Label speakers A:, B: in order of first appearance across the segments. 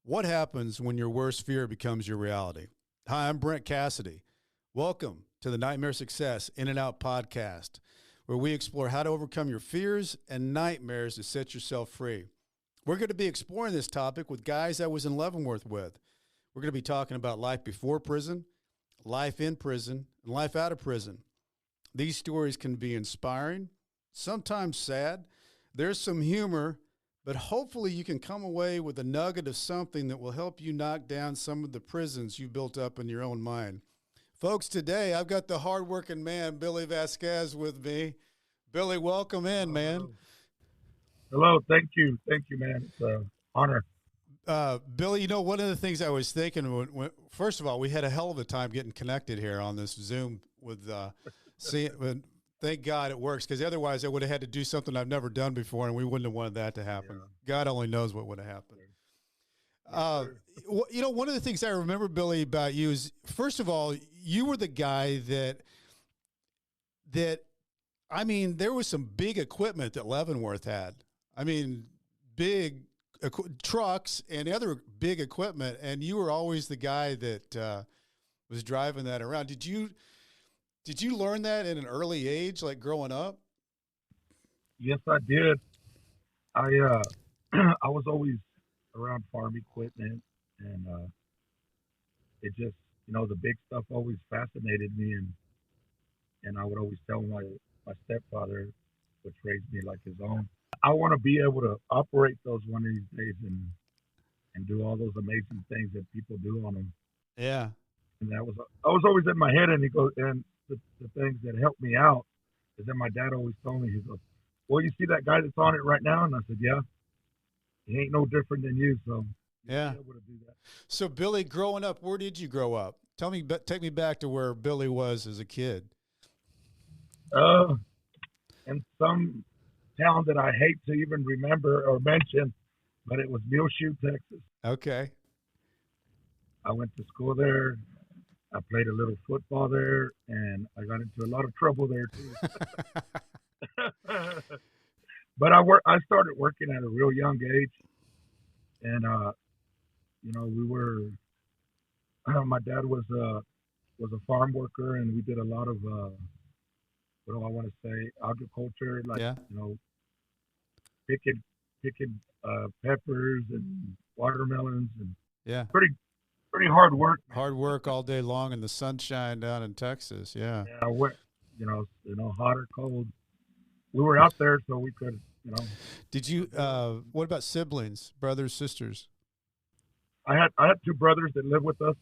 A: What happens when your worst fear becomes your reality? Hi, I'm Brent Cassidy. Welcome to the Nightmare Success In and Out podcast, where we explore how to overcome your fears and nightmares to set yourself free. We're going to be exploring this topic with guys I was in Leavenworth with. We're going to be talking about life before prison, life in prison, and life out of prison. These stories can be inspiring, sometimes sad. There's some humor, but hopefully you can come away with a nugget of something that will help you knock down some of the prisons you built up in your own mind. Folks, today I've got the hardworking man, Billy Vasquez, with me. Billy, welcome in, man.
B: Hello. Thank you. Thank you, man. It's an honor.
A: Billy, you know, one of the things I was thinking, first of all, we had a hell of a time getting connected here on this Zoom with thank God it works, because otherwise I would have had to do something I've never done before, and we wouldn't have wanted that to happen.
B: Yeah.
A: God only knows what would have happened.
B: Sure.
A: You know, one of the things I remember, Billy, about you is, first of all, you were the guy that I mean, there was some big equipment that Leavenworth had. I mean, big trucks and other big equipment, and you were always the guy that was driving that around. Did you learn that at an early age, like growing up?
B: Yes, I did. I I was always around farm equipment, and it just the big stuff always fascinated me, and I would always tell my stepfather, which raised me like his own. I want to be able to operate those one of these days and do all those amazing things that people do on them.
A: Yeah.
B: And that was I was always in my head, and he goes, and the things that helped me out is that my dad always told me, he goes, "Well, you see that guy that's on it right now?" And I said, "Yeah, he ain't no different than you, so you'll
A: Yeah.
B: be able to do that."
A: So, Billy, growing up, where did you grow up? Take me back to where Billy was as a kid.
B: Uh, in some town that I hate to even remember or mention, but it was Muleshoe, Texas.
A: Okay.
B: I went to school there. I played a little football there, and I got into a lot of trouble there too. But I started working at a real young age, and we were. My dad was a farm worker, and we did a lot of what do I want to say, agriculture, like
A: Yeah.
B: picking picking peppers and watermelons, and
A: Yeah.
B: pretty pretty hard work, man.
A: Hard work all day long in the sunshine down in Texas. Yeah.
B: Yeah, I went, hot or cold. We were out there so we could,
A: Did you, what about siblings, brothers, sisters?
B: I had two brothers that lived with us.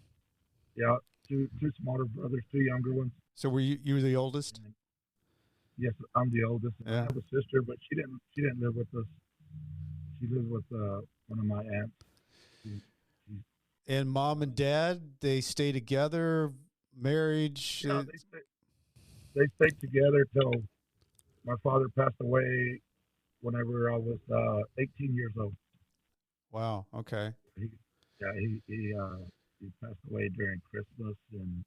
B: Yeah, two smaller brothers, two younger ones.
A: So you were the oldest?
B: And yes, I'm the oldest. I
A: Yeah.
B: have a sister, but she didn't live with us. She lived with one of my aunts. She,
A: And mom and dad, they stay together, marriage.
B: yeah, they stayed together till my father passed away whenever I was 18 years old.
A: Wow. Okay.
B: He, yeah, he passed away during Christmas in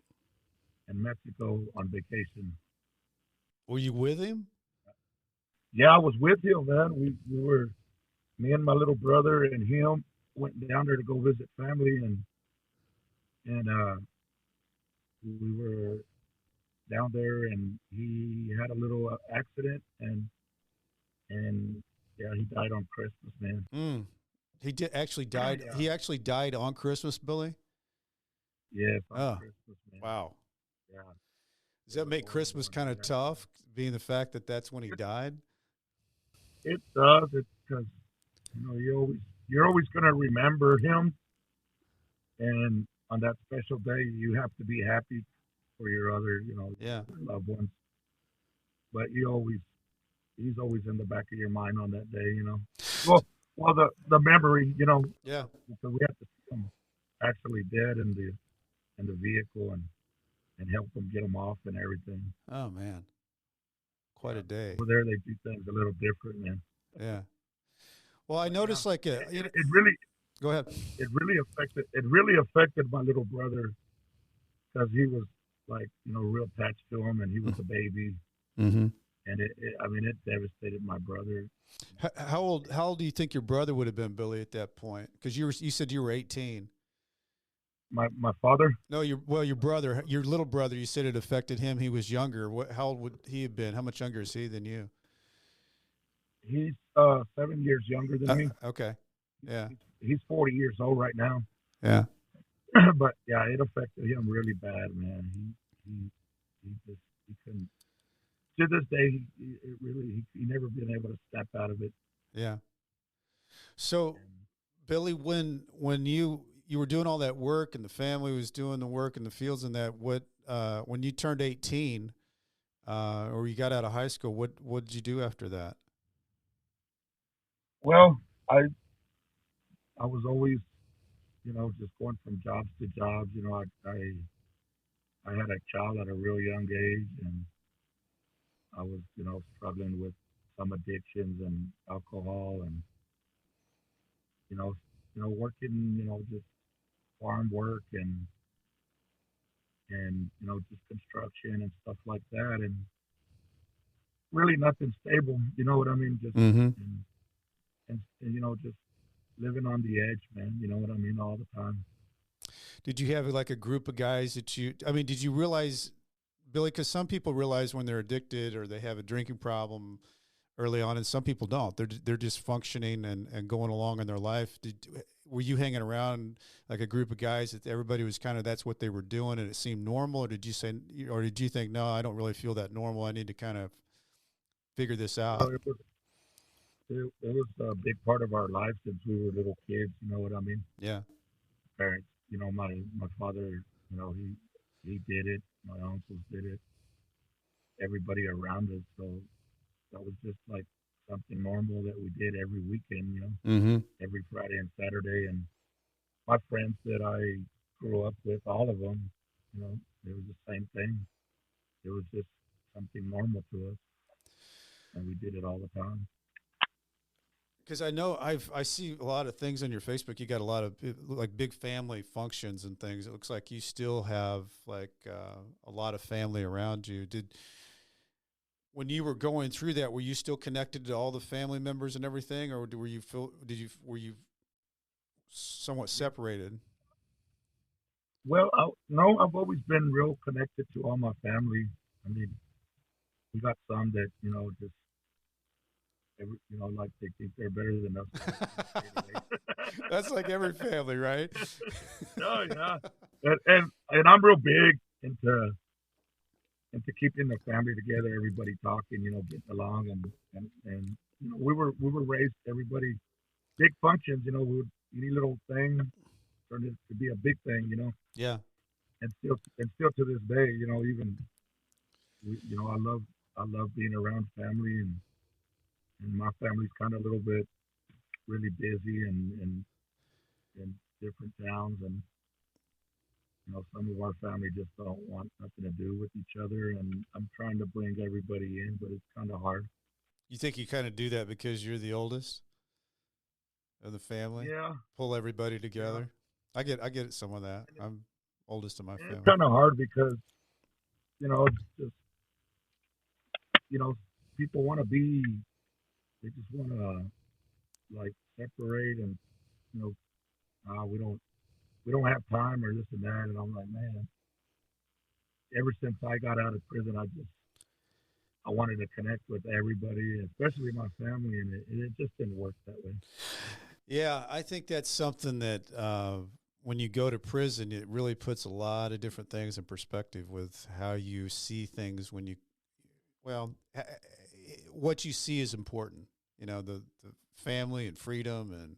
B: Mexico on vacation.
A: Were you with him?
B: Yeah, I was with him, man. We were, me and my little brother and him went down there to go visit family, and we were down there, and he had a little accident, and yeah, he died on Christmas, man.
A: Mm. He did actually died.
B: Yeah,
A: He actually died on Christmas, Billy.
B: yes, on
A: Oh,
B: Christmas, man.
A: wow.
B: Yeah,
A: Does
B: it
A: that
B: was
A: make
B: horrible
A: Christmas
B: when
A: kind
B: that
A: of
B: happened.
A: tough, being the fact that that's when he
B: It,
A: died?
B: it does. It's because you're always gonna remember him, and on that special day, you have to be happy for your
A: Yeah.
B: other loved ones. But he's always in the back of your mind on that day. Well, the memory,
A: Yeah.
B: because we have to see him actually dead in the vehicle, and help them get them off and everything.
A: Oh, man. Quite
B: Yeah.
A: a day.
B: Over there, they do things a little different, man.
A: Yeah. Well, I
B: But yeah,
A: noticed like
B: it, it, it really
A: go ahead.
B: it really affected my little brother because he was like real attached to him, and he was a baby,
A: Mm-hmm.
B: and I mean, it devastated my brother.
A: How old do you think your brother would have been, Billy, at that point? Because you said you were 18.
B: My father,
A: No, your brother, your little brother. You said it affected him. He was younger. How old would he have been? How much younger is he than you?
B: he's 7 years younger than me.
A: Okay. Yeah.
B: He's 40 years old right now.
A: Yeah.
B: But yeah, it affected him really bad, man. He just he couldn't. To this day, it really he never been able to step out of it.
A: Yeah. So,
B: And
A: Billy, when you were doing all that work and the family was doing the work in the fields and that, what when you turned 18 or you got out of high school, what did you do after that?
B: well, I was always just going from jobs to jobs. I had a child at a real young age, and I was struggling with some addictions and alcohol, and you know working just farm work and just construction and stuff like that, and really nothing stable. You know what I mean? Just
A: Mm-hmm.
B: and just living on the edge, man. You know what I mean? All the time.
A: Did you have like a group of guys that I mean, did you realize, Billy, because some people realize when they're addicted or they have a drinking problem early on, and some people don't. They're just functioning and going along in their life. Were you hanging around like a group of guys that everybody was kind of that's what they were doing and it seemed normal, or did you think no, I don't really feel that normal. I need to kind of figure this
B: Well,
A: out.
B: it was a big part of our life since we were little kids. You know what I mean?
A: Yeah.
B: Parents. My father. He did it. My uncles did it. Everybody around us. So that was just like something normal that we did every weekend.
A: Mm-hmm.
B: Every Friday and Saturday. And my friends that I grew up with, all of them, it was the same thing. It was just something normal to us, and we did it all the time.
A: Because I know I see a lot of things on your Facebook. You got a lot of like big family functions and things. It looks like you still have like a lot of family around you. Did when you were going through that, were you still connected to all the family members and everything, or were you somewhat separated?
B: Well, no, I've always been real connected to all my family. I mean, we got some that just like they think they're better than us, so they stay away.
A: That's like every family, right?
B: Oh yeah, and I'm real big into keeping the family together, everybody talking, getting along, and we were raised everybody big functions, any little thing turned it to be a big thing,
A: Yeah.
B: and still to this day, even I love being around family, and my family's kind of a little bit really busy and in different towns, and some of our family just don't want nothing to do with each other, and I'm trying to bring everybody in, but it's kind of hard.
A: You think you kind of do that because you're the oldest of the family?
B: Yeah,
A: Pull everybody
B: yeah.
A: together? I get some of that. I'm oldest in my
B: And it's
A: family.
B: kind of hard because it's just you know people want to be, they just want to like separate, and you know we don't have time or this and that, and I'm like, man, ever since I got out of prison, I wanted to connect with everybody, especially my family, and it just didn't work that way.
A: Yeah, I think that's something that when you go to prison, it really puts a lot of different things in perspective with how you see things when you, well, what you see is important. You know, the family and freedom and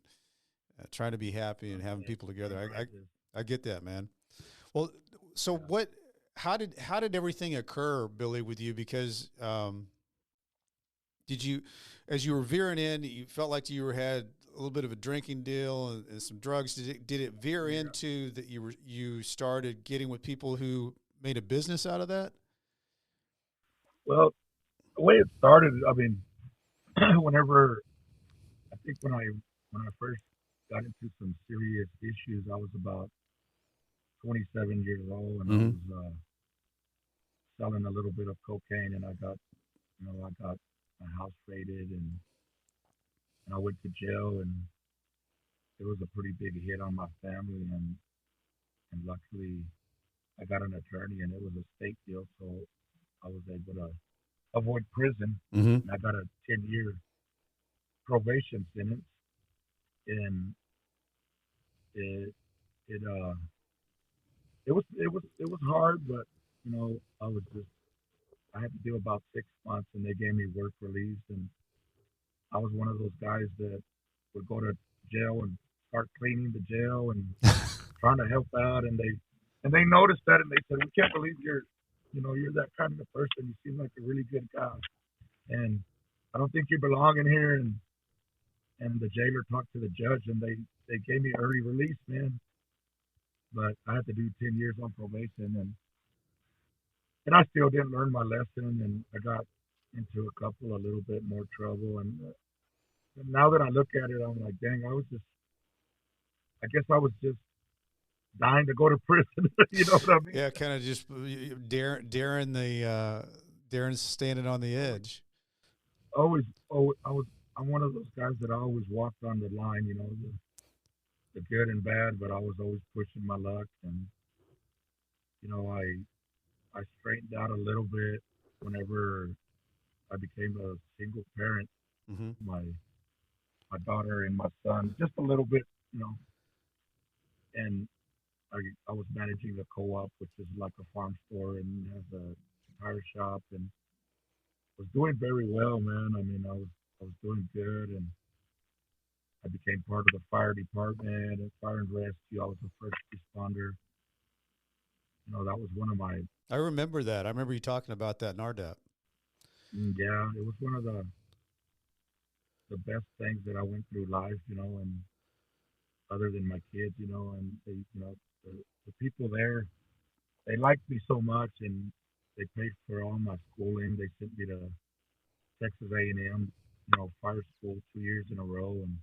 A: trying to be happy and having
B: Yeah,
A: people
B: you're
A: together.
B: right. Dude.
A: I get that, man. Well, so
B: Yeah.
A: what? How did everything occur, Billy, with you? Because did you, as you were veering in, you felt like you had a little bit of a drinking deal and some drugs. Did it veer
B: Yeah.
A: into that you started getting with people who made a business out of that?
B: Well, the way it started, I mean, whenever I think when I first got into some serious issues, I was about 27 years old, and I
A: Mm-hmm.
B: was selling a little bit of cocaine, and I got I got my house raided, and I went to jail, and it was a pretty big hit on my family, and luckily I got an attorney, and it was a state deal, so I was able to avoid prison,
A: Mm-hmm.
B: and I got a 10-year probation sentence, and it it it was hard, but I had to do about 6 months, and they gave me work release, and I was one of those guys that would go to jail and start cleaning the jail and trying to help out, and they noticed that, and they said, "We can't believe you're that kind of a person. You seem like a really good guy, and I don't think you belong in here." And the jailer talked to the judge, and they gave me early release, man. But I had to do 10 years on probation, and I still didn't learn my lesson, and I got into a little bit more trouble, and now that I look at it, I'm like, dang, I guess I was just dying to go to prison. You know what I mean?
A: Yeah, kind of just daring Darren's standing on the edge.
B: Always, always, I'm one of those guys that I always walked on the line, the good and bad, but I was always pushing my luck, and you know, I straightened out a little bit whenever I became a single parent.
A: Mm-hmm.
B: My daughter and my son, just a little bit, and I I was managing a co-op, which is like a farm store and has a tire shop, and was doing very well, man. I mean, I was doing good, and I became part of the fire department and fire and rescue. I was a first responder. That was one of my
A: I remember that. I remember you talking about that in RDAP.
B: yeah, it was one of the best things that I went through life, and other than my kids, and the people there, they liked me so much, and they paid for all my schooling. They sent me to Texas A&M, fire school 2 years in a row, and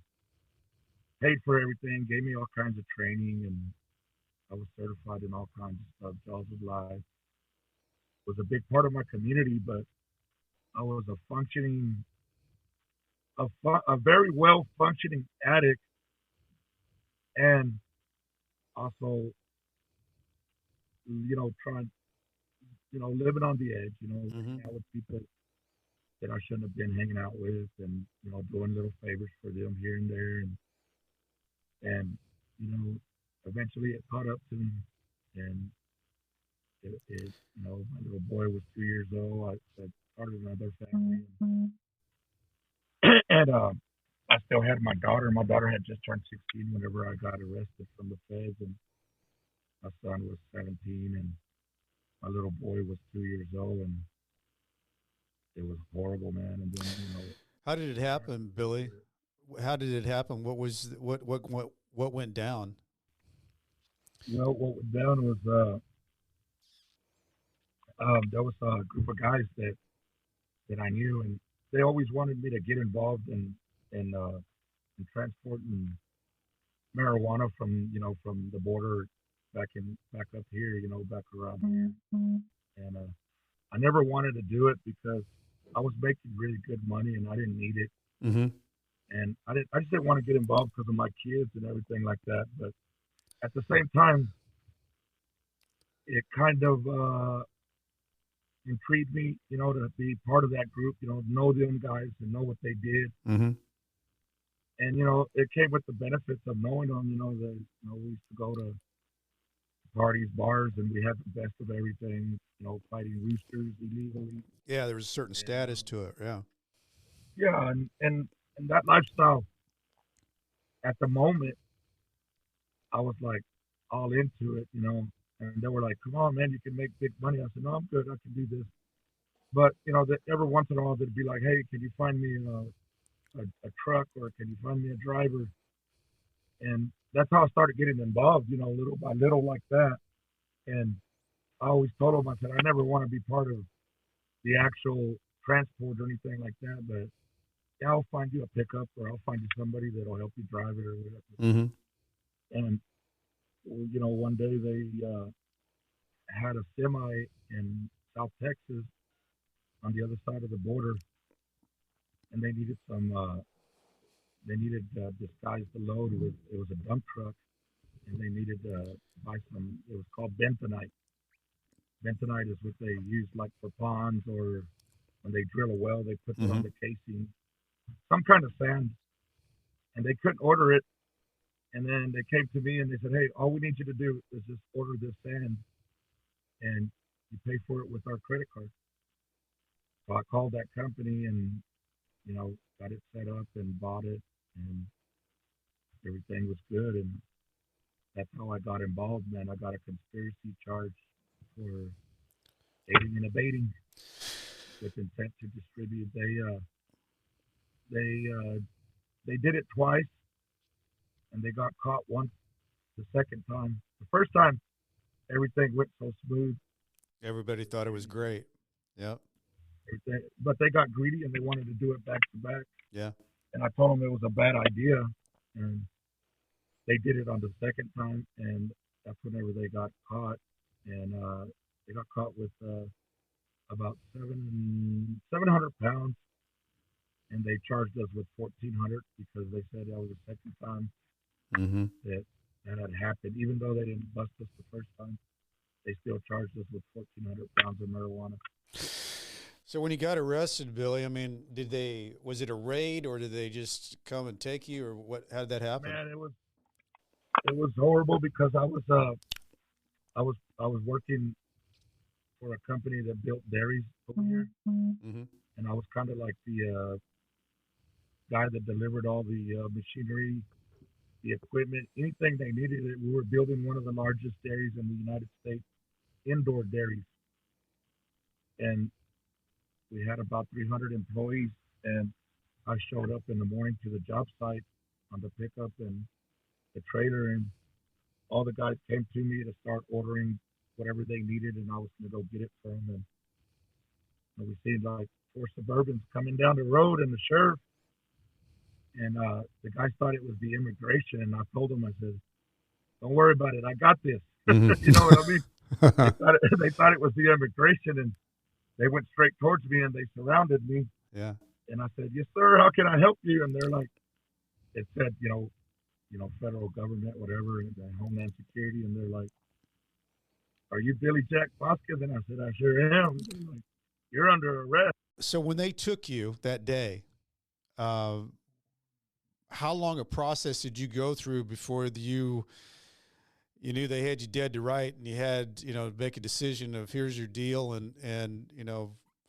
B: paid for everything, gave me all kinds of training, and I was certified in all kinds of stuff. Jaws of Life was a big part of my community, but I was a very well functioning addict, and also, trying, living on the edge,
A: Mm-hmm.
B: hanging out with people that I shouldn't have been hanging out with, and doing little favors for them here and there, and you know, eventually it caught up to me, and my little boy was 2 years old. I started another family, and I still had my daughter. My daughter had just turned 16 whenever I got arrested from the feds, and my son was 17, and my little boy was 2 years old, and it was horrible, man. And then,
A: How did it happen, Billy? How did it happen? What went down?
B: what was down was there was a group of guys that I knew, and they always wanted me to get involved in transporting marijuana from the border back up here, back around here. And I never wanted to do it because I was making really good money and I didn't need it.
A: Mm-hmm.
B: And I just didn't want to get involved because of my kids and everything like that. But at the same time, it kind of intrigued me, to be part of that group, know them guys and know what they did.
A: Mm-hmm.
B: And it came with the benefits of knowing them. We used to go to parties, bars, and we had the best of everything. Fighting roosters illegally,
A: Yeah, there was a certain
B: and
A: status to it. Yeah.
B: yeah, and that lifestyle at the moment, I was like all into it, And they were like, "Come on, man, you can make big money." I said, "No, I'm good. I can do this." But that every once in a while they'd be like, "Hey, can you find me a truck, or can you find me a driver?" And that's how I started getting involved, little by little like that. And I always told them, I said, I never want to be part of the actual transport or anything like that, but yeah, I'll find you a pickup, or I'll find you somebody that'll help you drive it or whatever.
A: Mm-hmm.
B: And one day they had a semi in South Texas on the other side of the border, and they needed some. They needed disguise the load. It was a dump truck, and they needed to buy some. It was called bentonite. Bentonite is what they use like for ponds or when they drill a well, they put that
A: Mm-hmm.
B: on the casing. Some kind of sand, and they couldn't order it. And then they came to me and they said, "Hey, all we need you to do is just order this sand, and you pay for it with our credit card." So I called that company and got it set up and bought it, and everything was good. And that's how I got involved. Man, I got a conspiracy charge for aiding and abetting with intent to distribute. They they did it twice, and they got caught once. The second time, the first time, everything went so smooth.
A: Everybody thought it was
B: And
A: great. Yep.
B: but they got greedy and they wanted to do it back to back.
A: Yeah.
B: And I told them it was a bad idea, and they did it on the second time, and that's whenever they got caught, and they got caught with about 700 pounds, and they charged us with 1,400 because they said that was the second time
A: Mm-hmm.
B: that that had happened. Even though they didn't bust us the first time, they still charged us with 1,400 pounds of marijuana.
A: So when you got arrested, Billy, I mean, was it a raid or did they just come and take you or what, how did that happen?
B: Man, it was horrible because I was working for a company that built dairies over here,
A: Mm-hmm.
B: and I was kind of like the guy that delivered all the machinery, the equipment, anything they needed. We were building one of the largest dairies in the United States, indoor dairies, and we had about 300 employees. And I showed up in the morning to the job site on the pickup and the trailer, and all the guys came to me to start ordering whatever they needed, and I was going to go get it for them. And we seen like four Suburbans coming down the road, and the sheriff, and the guys thought it was the immigration, and I told them, I said, "Don't worry about it, I got this." You know what I mean?
A: Mm-hmm.
B: They thought it was the immigration, and they went straight towards me and they surrounded me.
A: Yeah.
B: And I said, "Yes, sir. How can I help you?" And they're like, it said, federal government, whatever, and Homeland Security, and they're like, "Are you Billy Jack Vasquez?" And I said, "I sure am." And they're like, "You're under arrest."
A: So when they took you that day, uh, how long a process did you go through before you knew they had you dead to right and you had, to make a decision of here's your deal and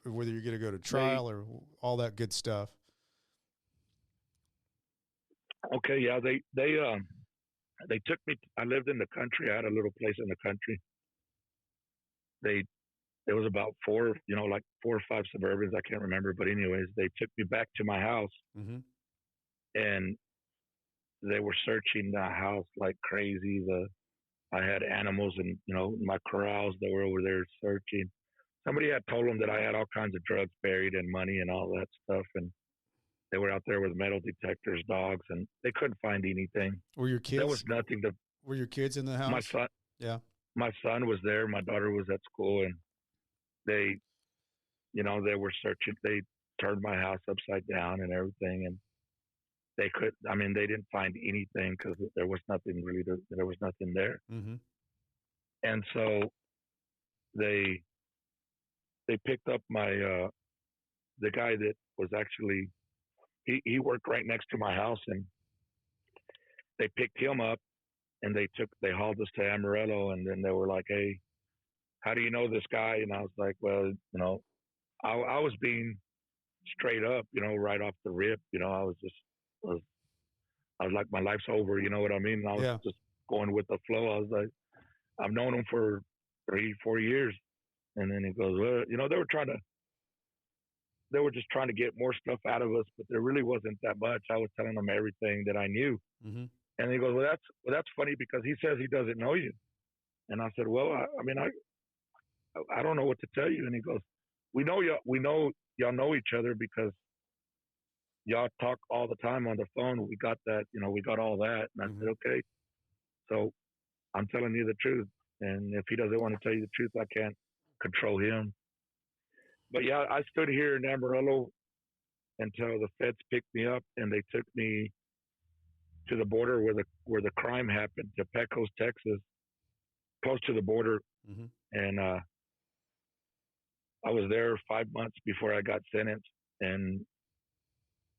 A: whether you're going to go to
B: They
A: trial or all that good stuff?
B: Okay, yeah, they took me. I lived in the country. I had a little place in the country. They There was about four, like 4 or 5 Suburbans. I can't remember, but anyways, they took me back to my house,
A: Mm-hmm.
B: and they were searching the house like crazy. I had animals and my corrals that were over there searching. Somebody had told them that I had all kinds of drugs buried and money and all that stuff, and they were out there with metal detectors, dogs, and they couldn't find anything.
A: Were your
B: There was
A: kids
B: nothing to.
A: were your kids in the
B: My
A: house?
B: son,
A: Yeah.
B: my son was there. My daughter was at school, and they, they were searching. They turned my house upside down and everything, and they could. I mean, they didn't find anything because there was nothing really. There was nothing there,
A: Mm-hmm.
B: and so they they picked up the guy that was actually he worked right next to my house, and they picked him up and they hauled us to Amarillo, and then they were like, "Hey, how do you know this guy?" And I was like, "Well, I was being straight up, right off the rip. I was, I was like, my life's over. You know what I mean? And I was
A: Yeah.
B: just going with the flow. I was like, I've known him for 3, 4 years. And then he goes, well, they were just trying to get more stuff out of us, but there really wasn't that much. I was telling them everything that I knew.
A: Mm-hmm.
B: And he goes, well, that's funny because he says he doesn't know you. And I said, well, I mean, I don't know what to tell you. And he goes, we know y'all know each other because y'all talk all the time on the phone. We got that, we got all that. And I
A: Mm-hmm.
B: said, okay, so I'm telling you the truth. And if he doesn't want to tell you the truth, I can't control him. But yeah, I stood here in Amarillo until the feds picked me up and they took me to the border where the crime happened, to Pecos, Texas, close to the border.
A: Mm-hmm.
B: And I was there 5 months before I got sentenced. And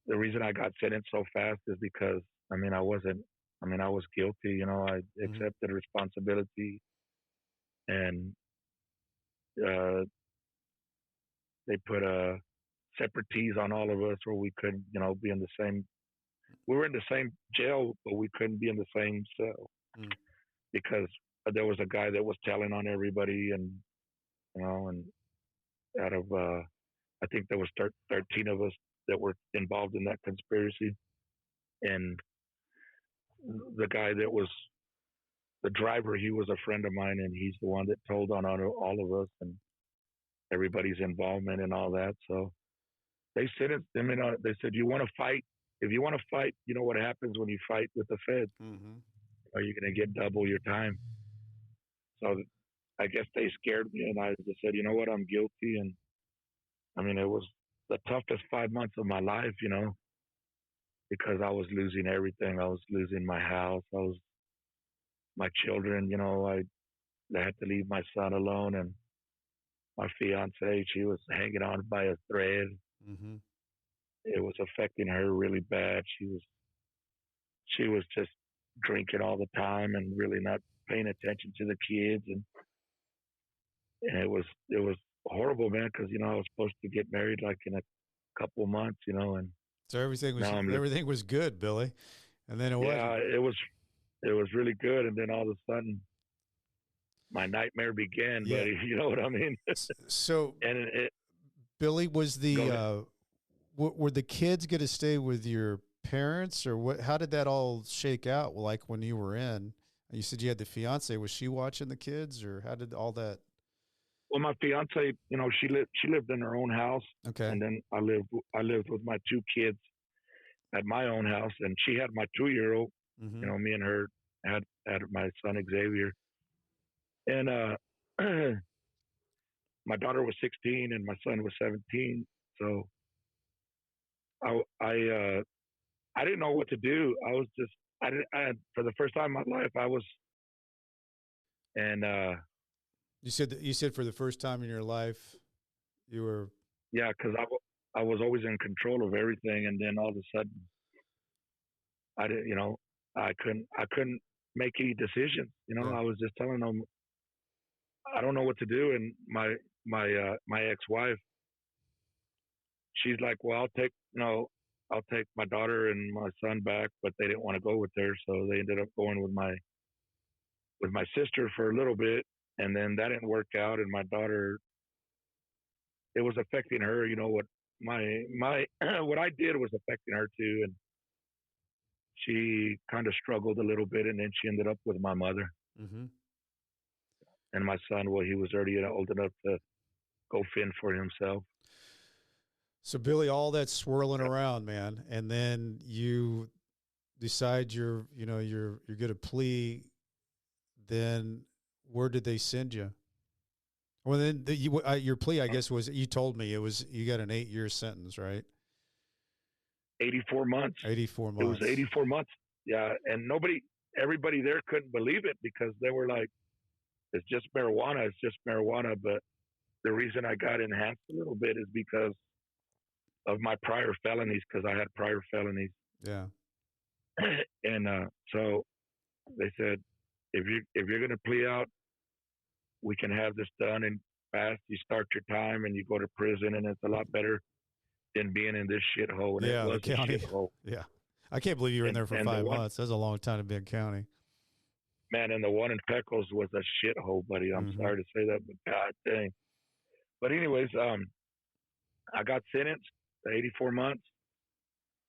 B: the reason I got sentenced so fast is because I was guilty. I
A: Mm-hmm.
B: accepted responsibility, and uh, they put separatees on all of us where we couldn't, be in the same. We were in the same jail, but we couldn't be in the same cell
A: Mm.
B: because there was a guy that was telling on everybody, and and out of I think there was 13 of us that were involved in that conspiracy, and the guy that was the driver, he was a friend of mine, and he's the one that told on all of us and everybody's involvement and all that. So they sentenced him, and they said, "You want to fight? If you want to fight, you know what happens when you fight with the feds?
A: Mm-hmm.
B: Are you going to get double your time?" So I guess they scared me, and I just said, "You know what? I'm guilty." And it was the toughest 5 months of my life, because I was losing everything. I was losing my house. I was my children. I had to leave my son alone, and my fiance, she was hanging on by a thread.
A: Mm-hmm.
B: It was affecting her really bad. She was just drinking all the time and really not paying attention to the kids, and it was horrible, man. Because I was supposed to get married like in a couple of months, and
A: So
B: now
A: everything was good, Billy, and then it
B: yeah,
A: wasn't.
B: it was really good, and then all of a sudden my nightmare began,
A: Yeah.
B: buddy. You know what I mean?
A: So
B: And it
A: Billy, was
B: go
A: the
B: ahead.
A: were the kids going to stay with your parents, or what? How did that all shake out? Like when you were in, you said you had the fiance. Was she watching the kids, or how did all that?
B: Well, my fiance, she lived in her own house,
A: Okay.
B: and then I lived with my two kids at my own house, and she had my 2-year-old.
A: Mm-hmm.
B: Me and her had my son Xavier, and my daughter was 16 and my son was 17. So I didn't know what to do. I was just for the first time in my life I was and
A: You said for the first time in your life, you were.
B: yeah, because I was always in control of everything, and then all of a sudden I didn't, I couldn't make any decisions.
A: Yeah.
B: I was just telling them I don't know what to do, and my ex-wife, she's like, well, I'll take my daughter and my son back, but they didn't want to go with her, so they ended up going with my sister for a little bit, and then that didn't work out, and my daughter, it was affecting her. What my what I did was affecting her too, and she kind of struggled a little bit, and then she ended up with my mother.
A: Mm-hmm.
B: And my son, well, he was already old enough to go fend for himself.
A: So Billy, all that's swirling around, man, and then you decide you're going to plea. Then where did they send you? Well, then your plea, I guess, was, you told me it was, you got an 8-year sentence, right?
B: 84 months.
A: 84
B: It was
A: months.
B: 84 months. Yeah, and everybody there couldn't believe it because they were like, "It's just marijuana. It's just marijuana." But the reason I got enhanced a little bit is because of my prior felonies, because I had prior felonies.
A: Yeah.
B: And so they said, if you're going to plea out, we can have this done and fast. You start your time and you go to prison, and it's a lot better than being in this shithole. And it
A: Yeah, the
B: was a
A: county.
B: shithole.
A: Yeah. I can't believe you were in
B: And
A: there for
B: and the
A: 5
B: one
A: months. That's a long time to be in county.
B: man, and the one in Pecos was a shithole, buddy. I'm
A: Mm-hmm.
B: sorry to say that, but god dang. But anyways, I got sentenced to 84 months.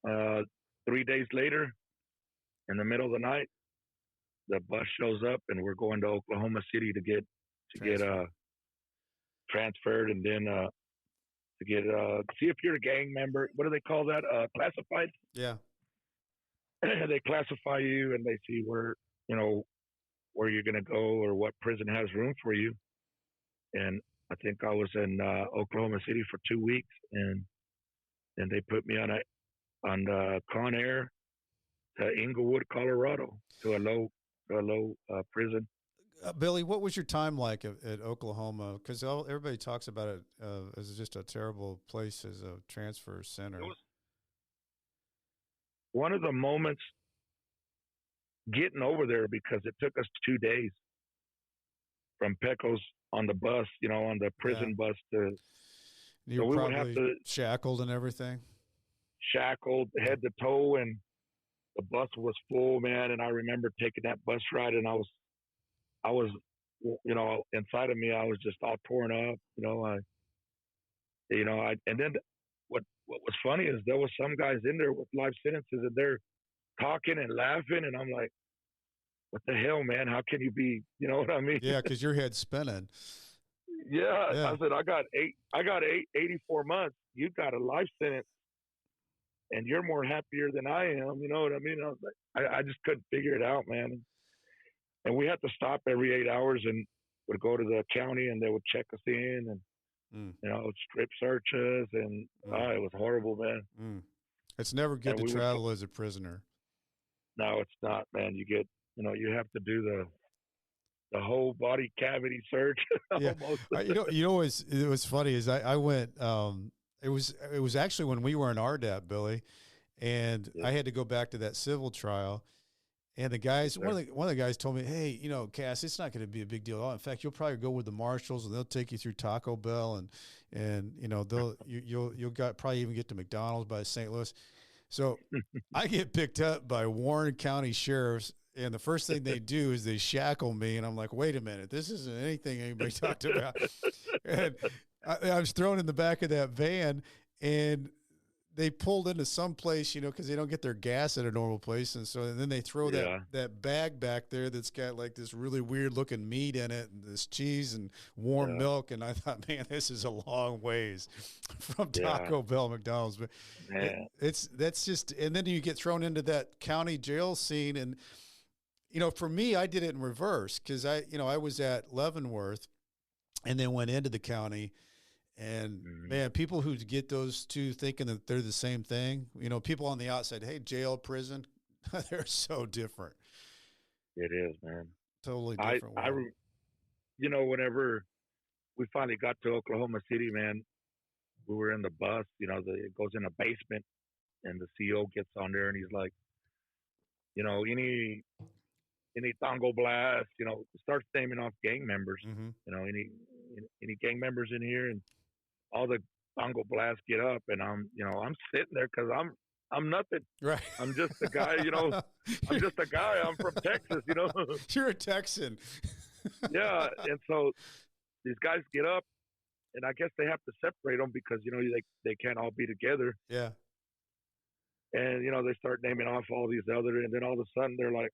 B: 3 days later, in the middle of the night, the bus shows up, and we're going to Oklahoma City to get
A: Transfer.
B: transferred, and then to get see if you're a gang member. What do they call that? Classified.
A: Yeah.
B: They classify you, and they see where you're going to go or what prison has room for you. And I think I was in Oklahoma City for 2 weeks, and then they put me on Con Air to Inglewood, Colorado, to a low prison.
A: Billy, what was your time like at Oklahoma? Because everybody talks about it as just a terrible place as a transfer center.
B: It was one of the moments getting over there because it took us 2 days from Pecos on the bus, on the prison bus to.
A: You were probably shackled and everything.
B: Shackled head to toe, and the bus was full, man. And I remember taking that bus ride, and I was, inside of me, I was just all torn up. And then what was funny is there was some guys in there with life sentences, and they're talking and laughing, and I'm like, what the hell, man? How can you be? You know what I mean?
A: Yeah, because your head's spinning.
B: Yeah, I said I got 84 months. You got a life sentence, and you're more happier than I am. You know what I mean? I was like, I just couldn't figure it out, man. And we had to stop every 8 hours and would go to the county, and they would check us in and strip searches, and it was horrible, man.
A: It's never good to travel as a prisoner.
B: No, it's not, man. You get, you have to do the whole body cavity search.
A: Yeah. It was funny is I went, it was actually when we were in RDAP, Billy, and I had to go back to that civil trial. And the guys, one of the guys told me, hey, Cass, it's not going to be a big deal at all. In fact, you'll probably go with the marshals, and they'll take you through Taco Bell, and you'll probably even get to McDonald's by St. Louis. So I get picked up by Warren County sheriffs, and the first thing they do is they shackle me, and I'm like, wait a minute, this isn't anything anybody talked about. And I was thrown in the back of that van, and they pulled into some place, because they don't get their gas at a normal place. And then they throw that bag back there that's got like this really weird looking meat in it and this cheese and warm milk. And I thought, man, this is a long ways from Taco Bell, McDonald's. But that's just, and then you get thrown into that county jail scene. And, for me, I did it in reverse because I was at Leavenworth and then went into the county. And man, people who get those two thinking that they're the same thing, people on the outside, hey, jail, prison, they're so different.
B: It is, man.
A: Totally different.
B: Whenever we finally got to Oklahoma City, man, we were in the bus, it goes in a basement, and the CO gets on there and he's like, any Tango Blast, starts naming off gang members, any gang members in here, and all the Tango Blasts get up, and I'm sitting there because I'm nothing.
A: Right.
B: I'm just a guy, I'm just a guy. I'm from Texas,
A: You're a Texan.
B: Yeah. And so these guys get up, and I guess they have to separate them because, they can't all be together.
A: Yeah.
B: And, they start naming off all these other, and then all of a sudden they're like,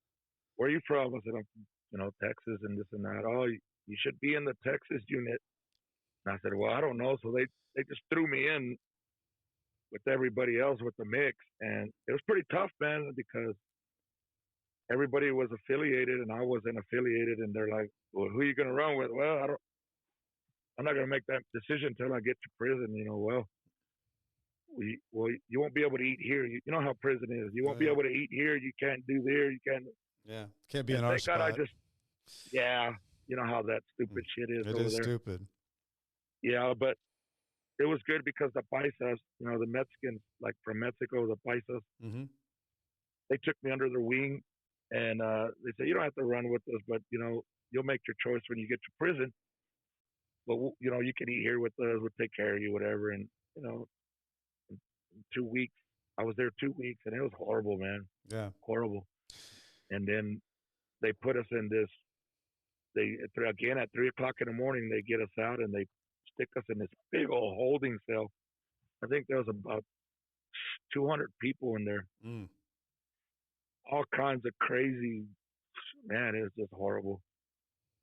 B: where are you from? I said, I'm, Texas and this and that. Oh, you should be in the Texas unit. And I said, well, I don't know. So they just threw me in with everybody else with the mix. And it was pretty tough, man, because everybody was affiliated and I wasn't affiliated. And they're like, well, who are you going to run with? Well, I'm not going to make that decision until I get to prison. Well, you won't be able to eat here. You know how prison is. You won't be able to eat here. You can't do there. You can't.
A: Yeah. Can't be in our spot.
B: You know how that stupid shit is over there.
A: It is stupid.
B: Yeah, but it was good because the paisas, the Mexicans, like from Mexico, the paisas, they took me under their wing, and they said, you don't have to run with us, but, you'll make your choice when you get to prison. But, you can eat here with us. We'll take care of you, whatever. And, in 2 weeks, I was there 2 weeks, and it was horrible, man.
A: Yeah.
B: Horrible. And then they put us in this, again, at 3 o'clock in the morning, they get us out, and they stick us in this big old holding cell. I think there was about 200 people in there. All kinds of crazy, man, it was just horrible.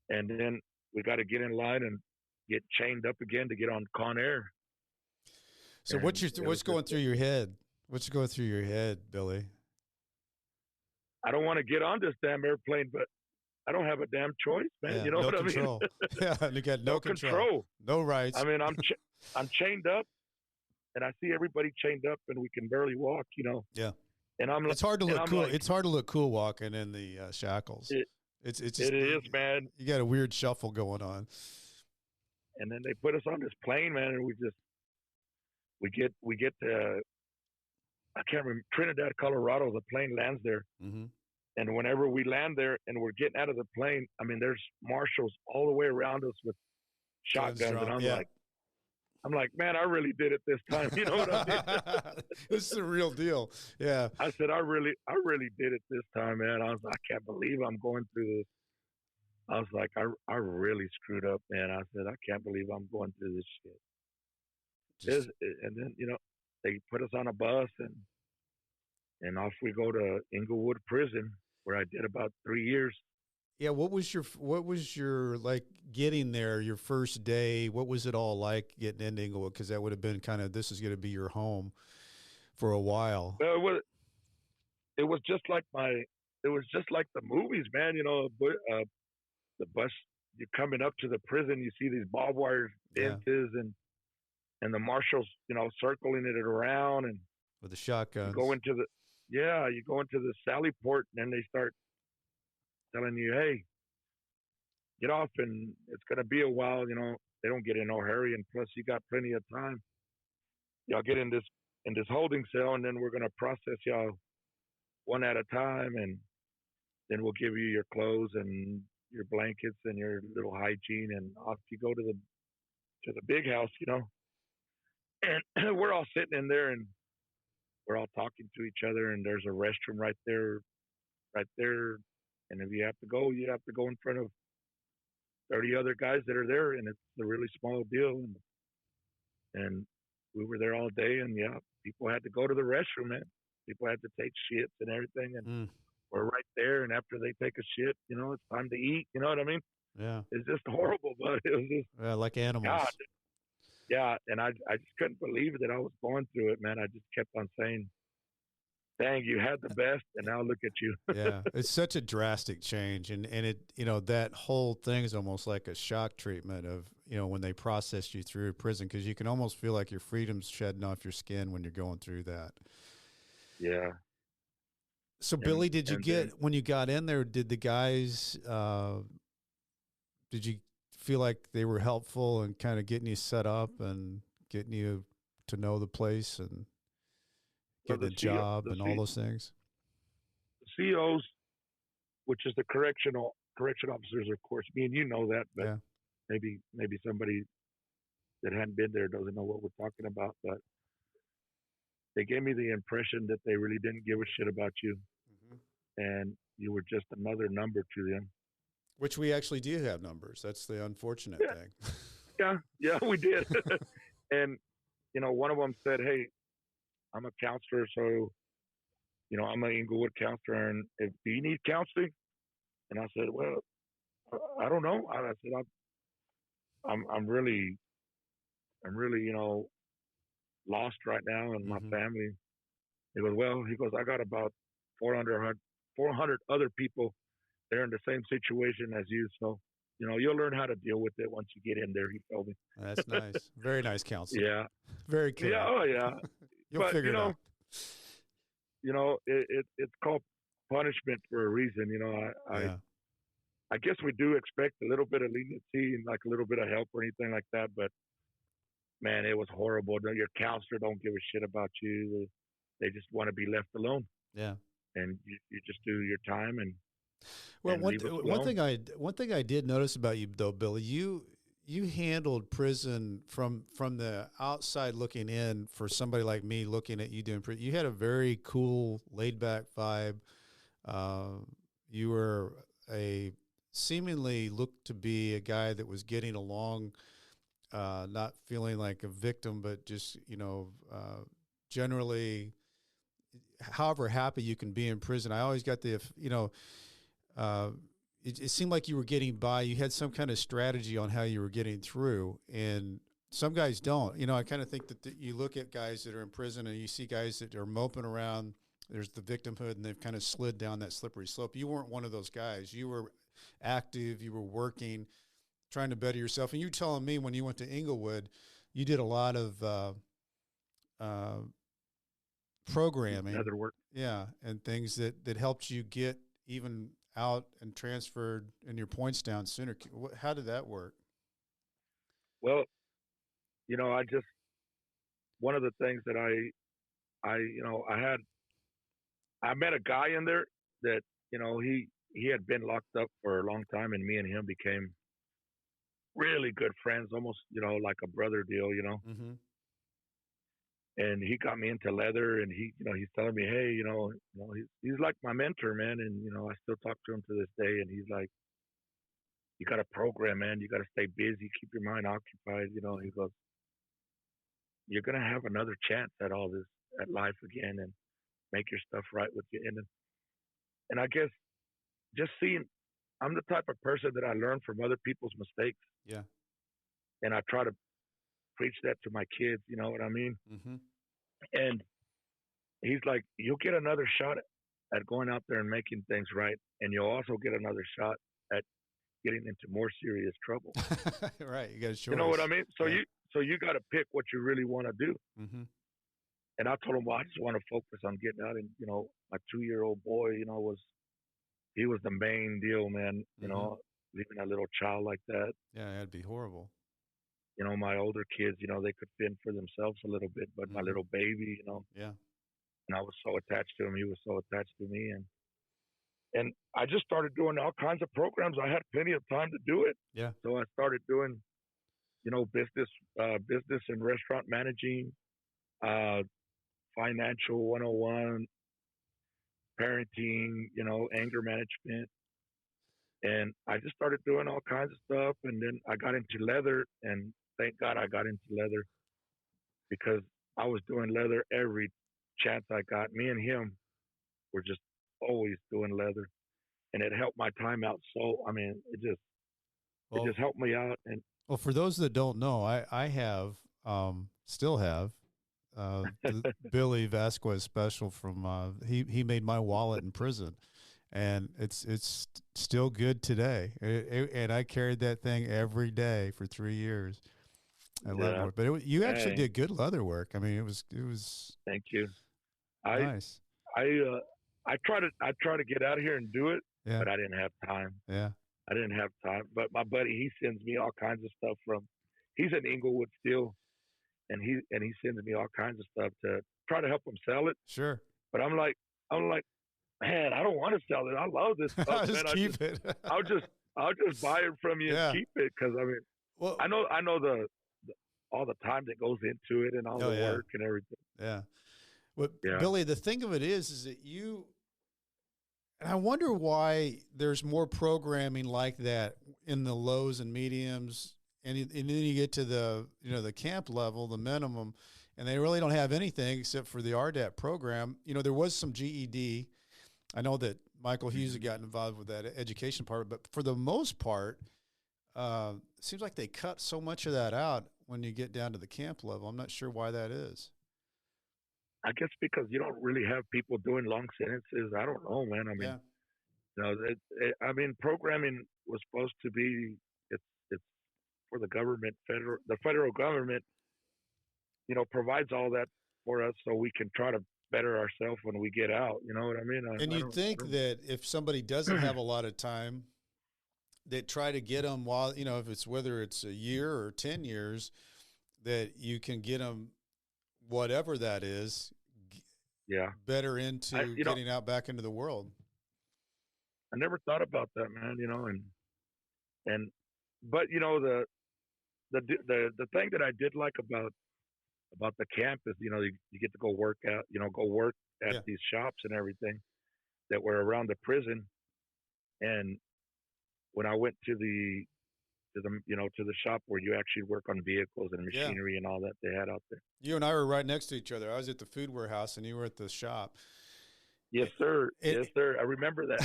B: And then we got to get in line and get chained up again to get on Con Air.
A: So what's going through your head? What's going through your head, Billy?
B: I don't want to get on this damn airplane, but I don't have a damn choice, man.
A: Yeah,
B: You know
A: no
B: what I mean?
A: control. Yeah, you got no
B: No
A: control,
B: control.
A: no rights.
B: I mean, I'm chained up, and I see everybody chained up, and we can barely walk.
A: Yeah,
B: And I'm like,
A: it's hard to
B: and
A: look
B: I'm
A: cool.
B: like,
A: It's hard to look cool walking in the shackles.
B: it,
A: It's just
B: it is, man.
A: you got a weird shuffle going on.
B: And then they put us on this plane, man, and we get to, I can't remember, Trinidad, Colorado. The plane lands there.
A: Mm-hmm.
B: And whenever we land there and we're getting out of the plane, I mean, there's marshals all the way around us with shotguns, and I'm like, man, I really did it this time. You know what I mean?
A: This is the real deal. Yeah.
B: I said, I really did it this time, man. I can't believe I'm going through this. I was like, I really screwed up, man. I said, I can't believe I'm going through this shit. And then, they put us on a bus, and off we go to Inglewood Prison, where I did about 3 years.
A: Yeah, what was your like getting there, your first day? What was it all like getting into Inglewood? Because that would have been kind of, this is going to be your home for a while.
B: Well, it was just like the movies, man. The bus, you're coming up to the prison, you see these barbed wire fences, and the marshals, circling it around, and
A: with the shotguns.
B: You go into the Sally Port, and then they start telling you, hey, get off, and it's going to be a while. They don't get in no hurry, and plus you got plenty of time. Y'all get in this holding cell, and then we're going to process y'all one at a time, and then we'll give you your clothes and your blankets and your little hygiene, and off you go to the big house, And we're all sitting in there, and we're all talking to each other, and there's a restroom right there. And if you have to go in front of 30 other guys that are there, and it's a really small deal. And we were there all day, and people had to go to the restroom, man. People had to take shits and everything, and we're right there. And after they take a shit, it's time to eat. You know what I mean?
A: Yeah.
B: It's just horrible, but it was just
A: like animals.
B: God. Yeah, and I just couldn't believe that I was going through it, man. I just kept on saying, dang, you had the best, and now look at you.
A: Yeah, it's such a drastic change, and it, that whole thing is almost like a shock treatment of, when they process you through prison, because you can almost feel like your freedom's shedding off your skin when you're going through that.
B: Yeah.
A: So, Billy, when you got in there, did the guys, did you feel like they were helpful and kind of getting you set up and getting you to know the place and getting a job and all those things?
B: The COs, which is the correction officers, of course. Me and you know that, but maybe somebody that hadn't been there doesn't know what we're talking about. But they gave me the impression that they really didn't give a shit about you, and you were just another number to them.
A: Which we actually do have numbers. That's the unfortunate thing.
B: Yeah, we did. And one of them said, "Hey, I'm a counselor, so I'm an Inglewood counselor, and do you need counseling?" And I said, "Well, I don't know." I said, "I'm really, lost right now in my family." He goes, "I got about 400 other people. They're in the same situation as you, so you'll learn how to deal with it once you get in there." He told me.
A: That's nice. Very nice counselor.
B: Yeah.
A: Very caring.
B: Yeah. Oh yeah.
A: You'll figure it out.
B: It's called punishment for a reason. I guess we do expect a little bit of leniency and like a little bit of help or anything like that, but man, it was horrible. Your counselor don't give a shit about you. They just want to be left alone.
A: Yeah.
B: And you just do your time and.
A: Well, one thing I did notice about you though, Billy, you handled prison from the outside looking in. For somebody like me looking at you doing prison, you had a very cool, laid back vibe. You were seemingly looked to be a guy that was getting along, not feeling like a victim, but just generally, however happy you can be in prison. I always got it seemed like you were getting by. You had some kind of strategy on how you were getting through, and some guys don't. I kind of think that you look at guys that are in prison and you see guys that are moping around. There's the victimhood, and they've kind of slid down that slippery slope. You weren't one of those guys. You were active, you were working, trying to better yourself. And you telling me when you went to Inglewood, you did a lot of programming,
B: other work.
A: yeah, and things that helped you get even out and transferred and your points down sooner. How did that work?
B: Well, I just one of the things that I met a guy in there that he had been locked up for a long time, and me and him became really good friends, almost like a brother deal.
A: Mm-hmm.
B: And he got me into leather, and he's telling me, hey, he's like my mentor, man, and I still talk to him to this day, and he's like, you got to program, man, you got to stay busy, keep your mind occupied, he goes, you're gonna have another chance at all this, at life again, and make your stuff right with you. And I guess just seeing, I'm the type of person that I learn from other people's mistakes.
A: Yeah.
B: And I try to preach that to my kids, you know what I mean?
A: Mm-hmm.
B: And he's like, you'll get another shot at going out there and making things right. And you'll also get another shot at getting into more serious trouble.
A: Right. You got a choice.
B: You know what I mean? So
A: yeah.
B: you got to pick what you really want to do.
A: Mm-hmm.
B: And I told him, well, I just want to focus on getting out. And, my 2-year-old boy, he was the main deal, man,
A: Mm-hmm.
B: leaving a little child like that.
A: Yeah, that'd be horrible.
B: My older kids, they could fend for themselves a little bit, but my little baby,
A: Yeah.
B: and I was so attached to him. He was so attached to me. And I just started doing all kinds of programs. I had plenty of time to do it.
A: Yeah.
B: So I started doing, business and restaurant managing, financial 101, parenting, anger management. And I just started doing all kinds of stuff. And then I got into leather, and thank God I got into leather, because I was doing leather every chance I got. Me and him were just always doing leather, and it helped my time out. So, I mean, it just helped me out. And
A: well, for those that don't know, I have, still have, the Billy Vasquez special from, he made my wallet in prison, and it's still good today. And I carried that thing every day for 3 years. I love it. But you actually did good leather work. I mean, it was.
B: Thank you.
A: Nice.
B: I try to get out of here and do it,
A: Yeah.
B: but I didn't have time.
A: Yeah.
B: I didn't have time. But my buddy, he sends me all kinds of stuff he's in Inglewood still, and he sends me all kinds of stuff to try to help him sell it.
A: Sure.
B: But I'm like, man, I don't want to sell it. I love this stuff,
A: just
B: man.
A: keep it.
B: I'll just buy it from you and keep it, because I mean,
A: well,
B: I know all the time that goes into it and all the work and everything.
A: Yeah. Well, Billy, the thing of it is that and I wonder why there's more programming like that in the lows and mediums, and then you get to the the camp level, the minimum, and they really don't have anything except for the RDAP program. There was some GED. I know that Michael Hughes had gotten involved with that education part, but for the most part, it seems like they cut so much of that out when you get down to the camp level. I'm not sure why that is.
B: I guess because you don't really have people doing long sentences. I don't know, man. I mean, programming was supposed to be it's for the government, the federal government, provides all that for us, so we can try to better ourselves when we get out. You know what I mean?
A: And you'd think that if somebody doesn't have a lot of time, they try to get them while if it's whether it's a year or 10 years, that you can get them whatever that is, better into getting out back into the world.
B: I never thought about that, man. But the thing that I did like about the camp is you get to go work at these shops and everything that were around the prison. And when I went to the shop where you actually work on vehicles and machinery and all that they had out there.
A: You and I were right next to each other. I was at the food warehouse and you were at the shop.
B: Yes, sir. Yes, sir. I remember that.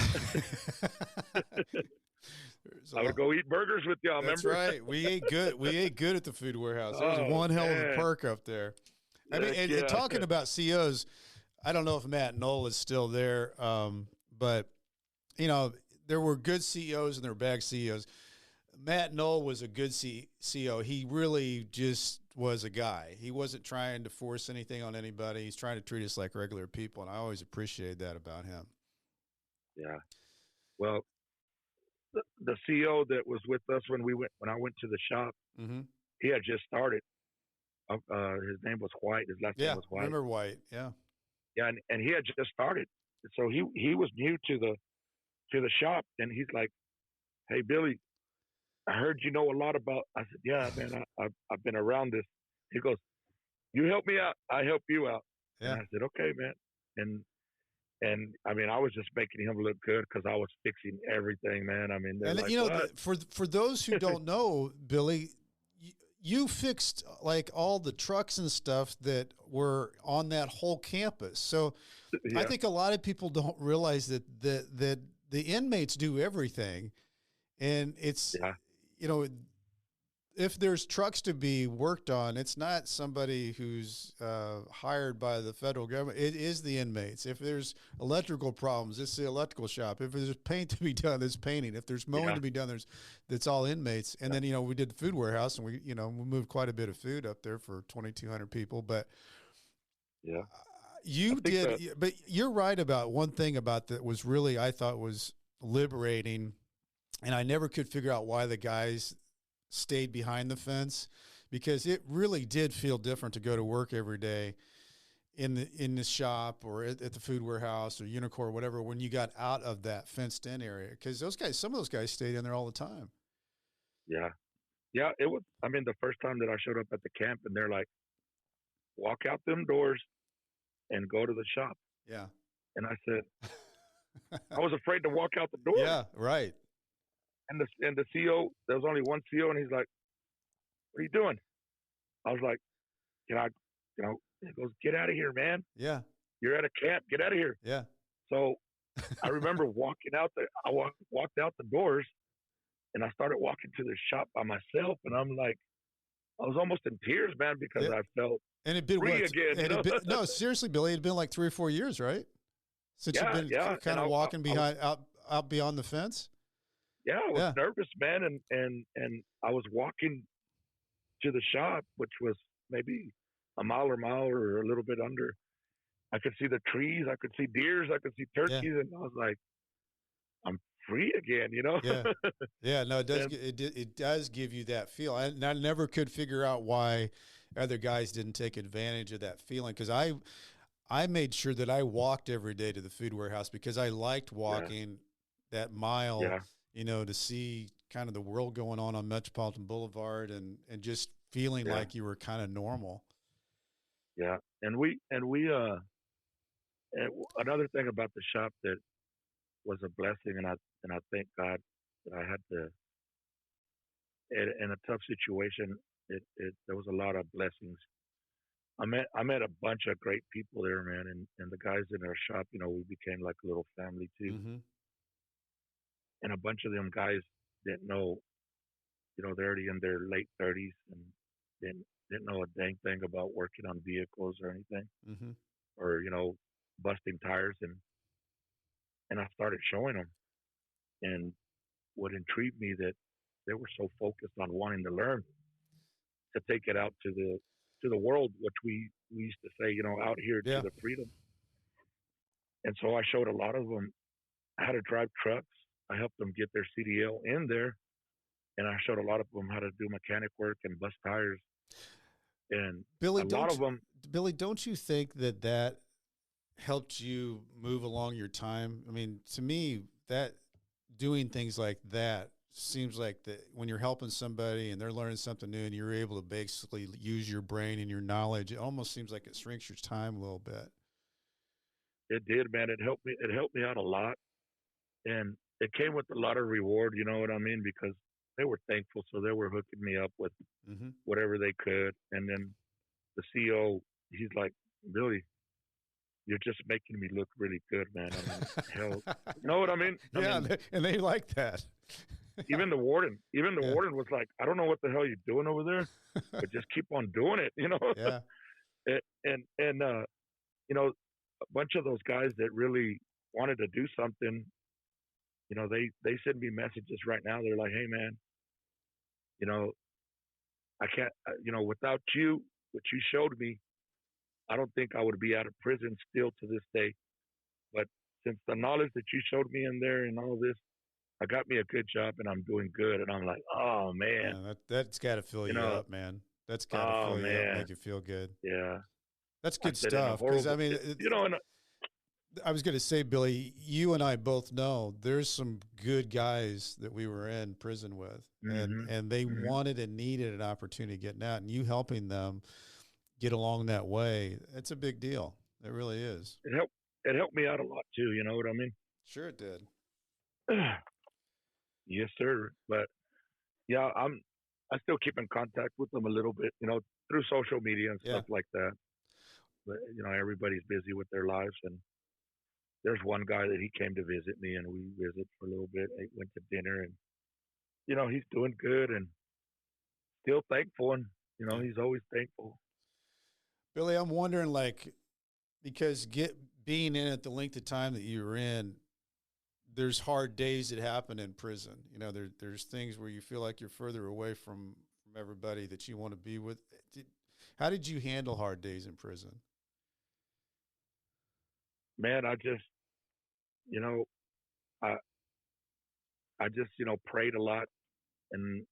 B: I would go eat burgers with y'all.
A: That's
B: remember?
A: Right. We ate good. We ate good at the food warehouse. It was one hell of a perk up there. I mean, and talking about COs, I don't know if Matt Knoll is still there, but there were good CEOs and there were bad CEOs. Matt Knoll was a good CEO. He really just was a guy. He wasn't trying to force anything on anybody. He's trying to treat us like regular people, and I always appreciated that about him.
B: Yeah. Well, the CEO that was with us when I went to the shop,
A: Mm-hmm.
B: he had just started. His name was White. His last name was White.
A: Remember White? Yeah.
B: Yeah, and he had just started, so he was new to the shop, and he's like, "Hey, Billy, I heard you know a lot about." I said, "Yeah, man, I've been around this." He goes, "You help me out, I help you out."
A: Yeah.
B: And I said, "Okay, man." And I mean, I was just making him look good because I was fixing everything, man. I mean,
A: and
B: like,
A: you know,
B: what?
A: for those who don't know, Billy, you fixed like all the trucks and stuff that were on that whole campus. So
B: Yeah.
A: I think a lot of people don't realize that the inmates do everything, and it's you know, if there's trucks to be worked on, it's not somebody who's hired by the federal government. It is the inmates. If there's electrical problems, it's the electrical shop. If there's paint to be done, there's painting. If there's mowing to be done, that's all inmates. And then, you know, we did the food warehouse, and we moved quite a bit of food up there for 2,200 people. But
B: Yeah,
A: you did. But you're right about one thing about that was really, I thought, was liberating, and I never could figure out why the guys stayed behind the fence, because it really did feel different to go to work every day in the shop or at the food warehouse or Unicor or whatever when you got out of that fenced in area, because some of those guys stayed in there all the time.
B: Yeah, it was. I mean, the first time that I showed up at the camp, and they're like, "Walk out them doors and go to the shop."
A: Yeah.
B: And I said, I was afraid to walk out the door.
A: Yeah, right.
B: And the CEO, there was only one CEO, and he's like, "What are you doing?" I was like, "Can I, he goes, "Get out of here, man.
A: Yeah.
B: You're at a camp. Get out of here."
A: Yeah.
B: So I remember walking out there. I walked out the doors, and I started walking to the shop by myself. And I'm like, I was almost in tears, man, because I felt free again.
A: No, seriously, Billy, it'd been like 3 or 4 years, right? Since you've been kind of walking out beyond the fence.
B: Yeah, I was nervous, man, and I was walking to the shop, which was maybe a mile or a little bit under. I could see the trees, I could see deers, I could see turkeys, and I was like, I'm free again, you know?
A: Yeah, yeah. No, it does give you that feel. I never could figure out why other guys didn't take advantage of that feeling, because I made sure that I walked every day to the food warehouse because I liked walking that mile.
B: Yeah.
A: You know, to see kind of the world going on Metropolitan Boulevard and just feeling like you were kind of normal.
B: Yeah. And another thing about the shop that was a blessing, and I thank God that I had to, in a tough situation, there was a lot of blessings. I met a bunch of great people there, man, and the guys in our shop, you know, we became like a little family too.
A: Mm-hmm.
B: And a bunch of them guys didn't know, you know, they're already in their late 30s and didn't know a dang thing about working on vehicles or anything,
A: mm-hmm.
B: or, you know, busting tires. And I started showing them. And what intrigued me that they were so focused on wanting to learn, to take it out to the world, which we used to say, you know, out here to the freedom. And so I showed a lot of them how to drive trucks. I helped them get their CDL in there, and I showed a lot of them how to do mechanic work and bust tires. And
A: Billy, don't you think that helped you move along your time? I mean, to me, that doing things like that seems like that when you're helping somebody and they're learning something new and you're able to basically use your brain and your knowledge, it almost seems like it shrinks your time a little bit.
B: It did, man. It helped me out a lot. And it came with a lot of reward, you know what I mean? Because they were thankful, so they were hooking me up with whatever they could. And then the CEO, he's like, "Billy, you're just making me look really good, man." I mean, hell, you know what I mean? I mean,
A: and they like that.
B: Even the warden was like, "I don't know what the hell you're doing over there, but just keep on doing it," you know?
A: Yeah.
B: and you know, a bunch of those guys that really wanted to do something, they send me messages right now. They're like, hey man, you know, I can't, without you, what you showed me, I don't think I would be out of prison still to this day. But since the knowledge that you showed me in there and all this, I got me a good job and I'm doing good. And I'm like, oh man,
A: That's got to fill
B: you
A: you
B: know,
A: up, man. That's got to
B: oh
A: fill you up,
B: man,
A: make you feel good.
B: yeah.
A: That's
B: I
A: good
B: said in a
A: stuff. Because I
B: horrible,
A: mean,
B: and
A: I was going to say, Billy, you and I both know there's some good guys that we were in prison with, and
B: hmm
A: and they
B: hmm
A: wanted and needed an opportunity getting out, and you helping them get along that way. It's a big deal. It really is.
B: it helped me out a lot too. You know what I mean?
A: Sure, it did.
B: Yes, sir. But yeah, I still keep in contact with them a little bit, through social media and
A: Yeah.
B: stuff like that. But everybody's busy with their lives, and there's one guy that he came to visit me, and we visited for a little bit. Went to dinner, and he's doing good and still thankful, and
A: Yeah.
B: he's always thankful.
A: Billy, I'm wondering, like, because being in it the length of time that you were in, there's hard days that happen in prison. There's things where you feel like you're further away from everybody that you want to be with. How did you handle hard days in prison?
B: Man, you know, I I just prayed a lot, and